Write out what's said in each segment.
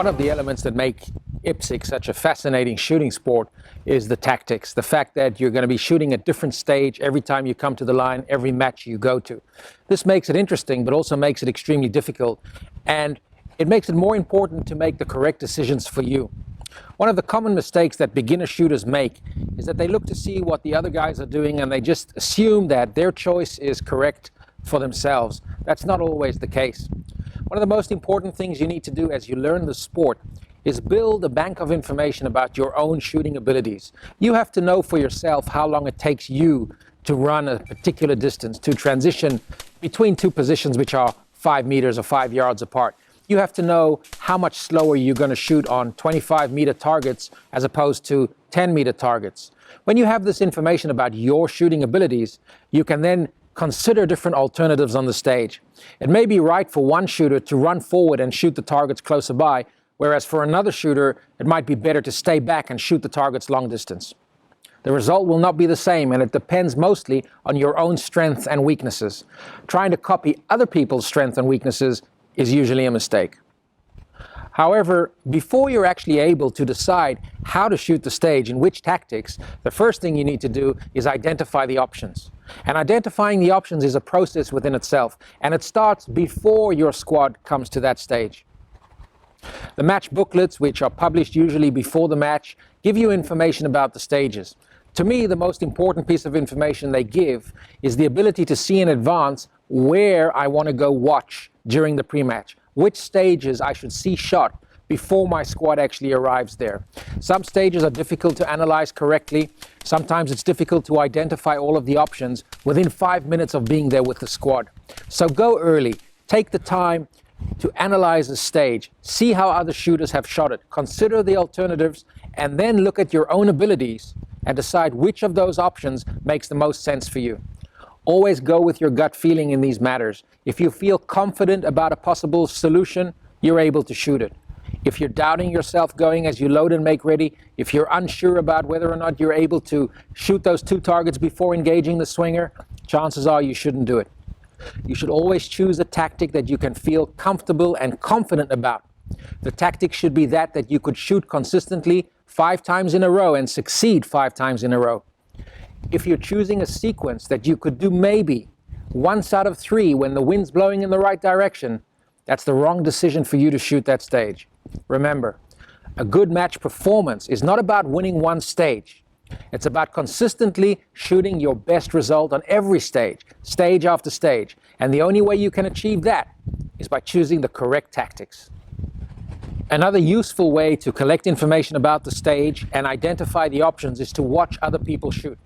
One of the elements that make IPSC such a fascinating shooting sport is the tactics, the fact that you're going to be shooting a different stage every time you come to the line, every match you go to. This makes it interesting, but also makes it extremely difficult, and it makes it more important to make the correct decisions for you. One of the common mistakes that beginner shooters make is that they look to see what the other guys are doing and they just assume that their choice is correct for themselves. That's not always the case. One of the most important things you need to do as you learn the sport is build a bank of information about your own shooting abilities. You have to know for yourself how long it takes you to run a particular distance, to transition between two positions which are 5 meters or 5 yards apart. You have to know how much slower you're going to shoot on 25-meter targets as opposed to 10-meter targets. When you have this information about your shooting abilities, you can then consider different alternatives on the stage. It may be right for one shooter to run forward and shoot the targets closer by, whereas for another shooter, it might be better to stay back and shoot the targets long distance. The result will not be the same, and it depends mostly on your own strengths and weaknesses. Trying to copy other people's strengths and weaknesses is usually a mistake. However, before you're actually able to decide how to shoot the stage and which tactics, the first thing you need to do is identify the options. And identifying the options is a process within itself, and it starts before your squad comes to that stage. The match booklets, which are published usually before the match, give you information about the stages. To me, the most important piece of information they give is the ability to see in advance where I want to go watch during the pre-match, which stages I should see shot before my squad actually arrives there. Some stages are difficult to analyze correctly. Sometimes it's difficult to identify all of the options within 5 minutes of being there with the squad. So go early, take the time to analyze the stage, see how other shooters have shot it, consider the alternatives, and then look at your own abilities and decide which of those options makes the most sense for you. Always go with your gut feeling in these matters. If you feel confident about a possible solution, you're able to shoot it. If you're doubting yourself going as you load and make ready, if you're unsure about whether or not you're able to shoot those two targets before engaging the swinger, chances are you shouldn't do it. You should always choose a tactic that you can feel comfortable and confident about. The tactic should be that you could shoot consistently 5 times in a row and succeed 5 times in a row. If you're choosing a sequence that you could do maybe once out of 3 when the wind's blowing in the right direction, that's the wrong decision for you to shoot that stage. Remember, a good match performance is not about winning one stage. It's about consistently shooting your best result on every stage, stage after stage. And the only way you can achieve that is by choosing the correct tactics. Another useful way to collect information about the stage and identify the options is to watch other people shoot.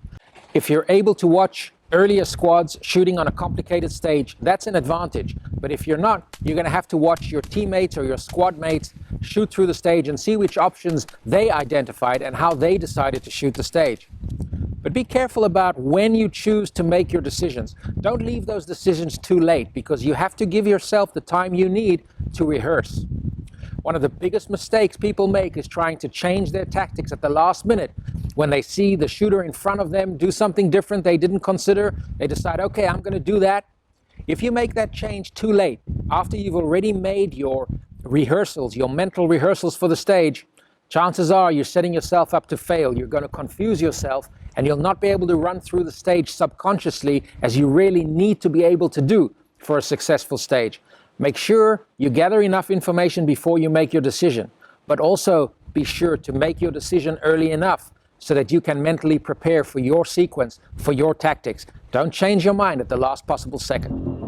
If you're able to watch earlier squads shooting on a complicated stage, that's an advantage. But if you're not, you're going to have to watch your teammates or your squad mates shoot through the stage and see which options they identified and how they decided to shoot the stage. But be careful about when you choose to make your decisions. Don't leave those decisions too late, because you have to give yourself the time you need to rehearse. One of the biggest mistakes people make is trying to change their tactics at the last minute. When they see the shooter in front of them do something different they didn't consider, they decide, okay, I'm going to do that. If you make that change too late, after you've already made your rehearsals, your mental rehearsals for the stage, chances are you're setting yourself up to fail. You're going to confuse yourself, and you'll not be able to run through the stage subconsciously as you really need to be able to do for a successful stage. Make sure you gather enough information before you make your decision, but also be sure to make your decision early enough so that you can mentally prepare for your sequence, for your tactics. Don't change your mind at the last possible second.